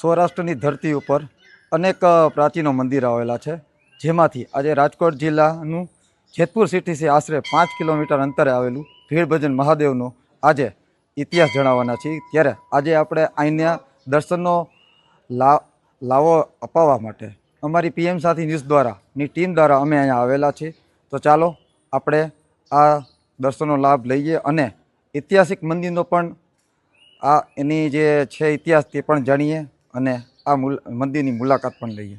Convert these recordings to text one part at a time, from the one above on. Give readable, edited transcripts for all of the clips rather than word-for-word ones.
સૌરાષ્ટ્રની ધરતી ઉપર અનેક પ્રાચીનો મંદિર આવેલા છે, જેમાંથી આજે રાજકોટ જિલ્લાનું જેતપુર સિટીથી આશરે 5 કિલોમીટર અંતરે આવેલું ભીડભંજન મહાદેવનો આજે ઇતિહાસ જણાવવાના છીએ। ત્યારે આજે આપણે અહીંના દર્શનનો લાવો અપાવવા માટે અમારી PM સાથી ન્યૂઝ દ્વારાની ટીમ દ્વારા અમે અહીંયા આવેલા છીએ। તો ચાલો આપણે આ દર્શનનો લાભ લઈએ અને ઐતિહાસિક મંદિરનો પણ આ એની જે છે ઇતિહાસ તે પણ જાણીએ અને આ મંદિરની મુલાકાત પણ લઈએ।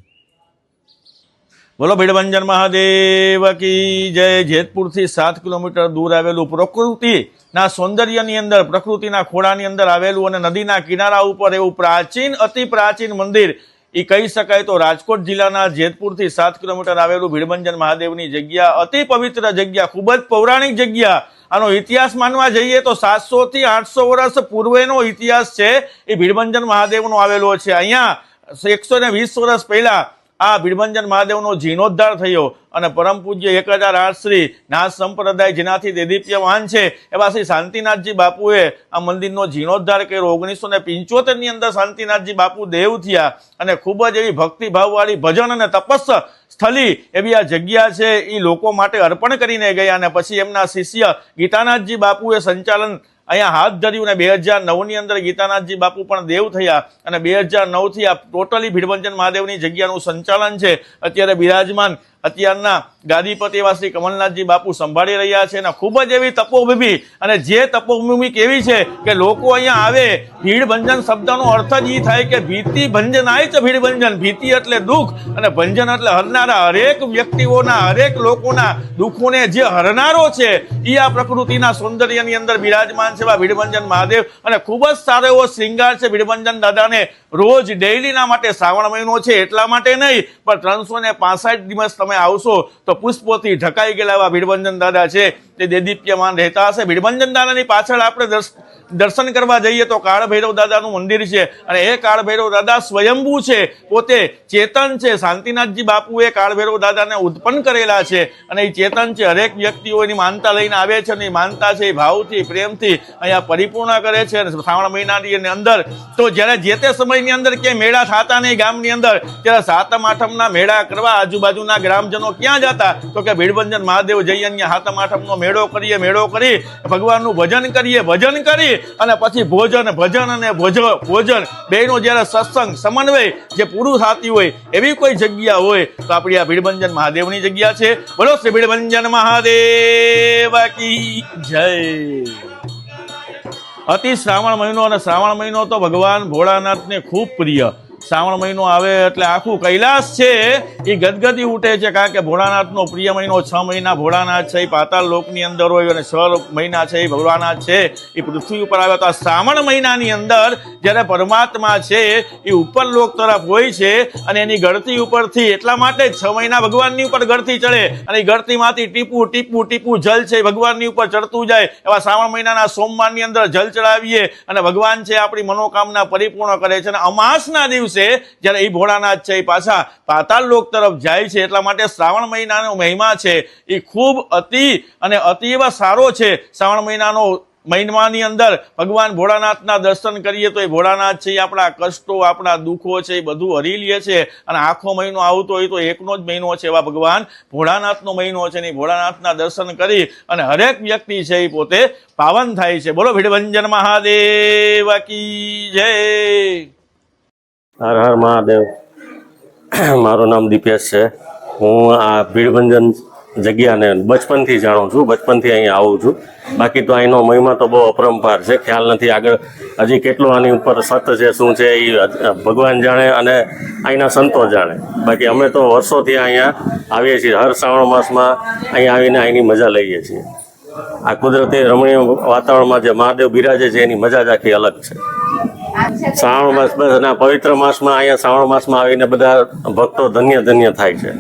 બોલો ભીડભંજન મહાદેવ કી જય। જેતપુરથી 7 કિલોમીટર દૂર આવેલું પ્રકૃતિના સૌંદર્યની અંદર, પ્રકૃતિના ખોળાની અંદર આવેલું અને નદીના કિનારા ઉપર એવું પ્રાચીન, અતિ પ્રાચીન મંદિર એ કહી શકાય તો રાજકોટ જિલ્લાના જેતપુરથી 7 કિલોમીટર આવેલું ભીડભંજન મહાદેવની જગ્યા, અતિ પવિત્ર જગ્યા, ખૂબ જ પૌરાણિક જગ્યા। આનો ઇતિહાસ માનવા જઈએ તો 700 થી 800 વર્ષ પૂર્વેનો ઇતિહાસ છે એ ભીડભંજન મહાદેવનો આવેલો છે। અહીંયા 120 વર્ષ પહેલા આ ભીડભંજન મહાદેવનો જીર્ણોદ્ધાર થયો અને પરમ પૂજ્ય 1008 શ્રી નાથ સંપ્રદાય જેનાથી દેદીપ્યમાન છે એવા શ્રી શાંતિનાથજી બાપુએ આ મંદિરનો જીર્ણોદ્ધાર કર્યો। 1975ની અંદર શાંતિનાથજી બાપુ દેવ થયા અને ખૂબ જ એવી ભક્તિભાવવાળી ભજન અને તપસ્ સ્થળી એવી આ જગ્યા છે એ લોકો માટે અર્પણ કરીને ગયા અને પછી એમના શિષ્ય ગીતાનાથજી બાપુએ સંચાલન અહીંયા હાથ ધર્યું અને 2009ની અંદર ગીતાનાથજી બાપુ પણ દેવ થયા અને 2009થી આ ટોટલી ભીડભંજન મહાદેવની જગ્યાનું સંચાલન છે અત્યારે બિરાજમાન અત્યારના ગાદીપતિ એવા શ્રી કમલનાથજી બાપુ સંભાળી રહ્યા છે અને ખૂબ જ એવી તપોભૂમિ, અને જે તપોભૂમિ કેવી છે કે લોકો અહીંયા આવે, ભીડભંજન શબ્દનો અર્થ જ એ થાય કે ભીતિ ભંજનાય છે ભીડભંજન, ભીતિ એટલે દુઃખ અને ભંજન એટલે હરનારા, હરેક વ્યક્તિઓના, હરેક લોકોના દુઃખોને જે હરનારો છે એ આ પ્રકૃતિના સૌંદર્યની અંદર બિરાજમાન છે ભીડભંજન મહાદેવ। અને ખૂબ જ સારો એવો શ્રૃંગાર છે ભીડભંજન દાદાને રોજ ડેઇલીના માટે। શ્રાવણ મહિનો છે એટલા માટે નહીં, પણ 365 દિવસ તમે આવશો તો પુષ્પોથી ઢકાઈ ગયેલા એવા ભીડભંજન દાદા છે તે દેદીપ્યમાન રહેતા હશે। ભીડભંજન દાદાની પાછળ આપણે દર્શન કરવા જઈએ તો કાળ ભૈરવ દાદાનું મંદિર છે અને એ કાળ ભૈરવ દાદા સ્વયંભૂ છે, પોતે ચેતન છે। શાંતિનાથજી બાપુએ કાળ ભૈરવ દાદાને ઉત્પન્ન કરેલા છે અને એ ચેતન છે। હરેક વ્યક્તિઓ એની માનતા લઈને આવે છે અને એ માનતા છે એ ભાવથી, પ્રેમથી અહીંયા પરિપૂર્ણ કરે છે। અને શ્રાવણ મહિનાની અંદર તો જ્યારે જે તે સમયની અંદર ક્યાંય મેળા થતા નહીં ગામની અંદર, ત્યારે 7મ 8મના મેળા કરવા આજુબાજુના ગ્રામજનો ક્યાં જતા તો કે ભીડભંજન મહાદેવ જઈએ, અહીંયા 7મ 8મનો મેળો કરીએ, મેળો કરી ભગવાનનું ભજન કરીએ, ભજન કરી અને પછી ભોજન અને ભોજન બેનો જ્યારે સત્સંગ સમન્વય જે પૂરું થતી હોય એવી કોઈ જગ્યા હોય તો આપણી આ ભીડભંજન મહાદેવની જગ્યા છે। બોલો શ્રી ભીડભંજન મહાદેવ કી જય। અતિ શ્રાવણ મહિનો, અને શ્રાવણ મહિનો તો ભગવાન ભોળાનાથને ખૂબ પ્રિય। શ્રાવણ મહિનો આવે એટલે આખું કૈલાસ છે એ ગદગદી ઉઠે છે, કારણ કે ભોળાનાથનો પ્રિય મહિનો 6 મહિના ભોળાનાથ છે એ પાતાળ લોકની અંદર હોય અને 6 મહિના છે એ ભોળાનાથ છે એ પૃથ્વી ઉપર આવે। તો આ શ્રાવણ મહિનાની અંદર જ્યારે પરમાત્મા છે એ ઉપર લોક તરફ હોય છે અને એની ગળતી ઉપરથી, એટલા માટે 6 મહિના ભગવાનની ઉપર ગળતી ચડે અને એ ગળતીમાંથી ટીપું જલ છે એ ભગવાનની ઉપર ચડતું જાય। એવા શ્રાવણ મહિનાના સોમવારની અંદર જલ ચડાવીએ અને ભગવાન છે આપણી મનોકામના પરિપૂર્ણ કરે છે। અને અમાસના દિવસે જ્યારે એ ભોળાનાથ છે એ પાછા પાતાળ લોક તરફ જાય છે, એટલા માટે શ્રાવણ મહિનાનો મહિમા છે એ ખૂબ અતિ એવા સારો છે। શ્રાવણ મહિનાની અંદર ભગવાન ભોળાનાથના દર્શન કરીએ તો એ ભોળાનાથ છે એ આપણા કષ્ટો, આપણા દુઃખો છે એ બધું હરી લે છે। અને આખો મહિનો આવતો હોય તો એકનો જ મહિનો છે એવા ભગવાન ભોળાનાથનો મહિનો છે ને ભોળાનાથના દર્શન કરી અને હરેક વ્યક્તિ છે એ પોતે પાવન થાય છે। બોલો ભીડભંજન મહાદેવ કી જય। હર હર મહાદેવ। મારું નામ દીપેશ છે। હું આ ભીડભંજન જગ્યાને બચપનથી જાણું છું, બચપનથી અહીંયા આવું છું। બાકી તો અહીંનો મહિમા તો બહુ અપરંપાર છે, ખ્યાલ નથી આગળ હજી કેટલું આની ઉપર સત છે શું છે એ ભગવાન જાણે અને અહીંના સંતો જાણે। બાકી અમે તો વર્ષોથી અહીંયા આવીએ છીએ, હર શ્રાવણ માસમાં અહીંયા આવીને અહીંની મજા લઈએ છીએ। આ કુદરતી રમણીય વાતાવરણમાં જે મહાદેવ બિરાજે છે એની મજા જ આખી અલગ છે। શ્રાવણ માસ બસ અને પવિત્ર માસમાં અહીંયા શ્રાવણ માસમાં આવીને બધા ભક્તો ધન્ય થાય છે।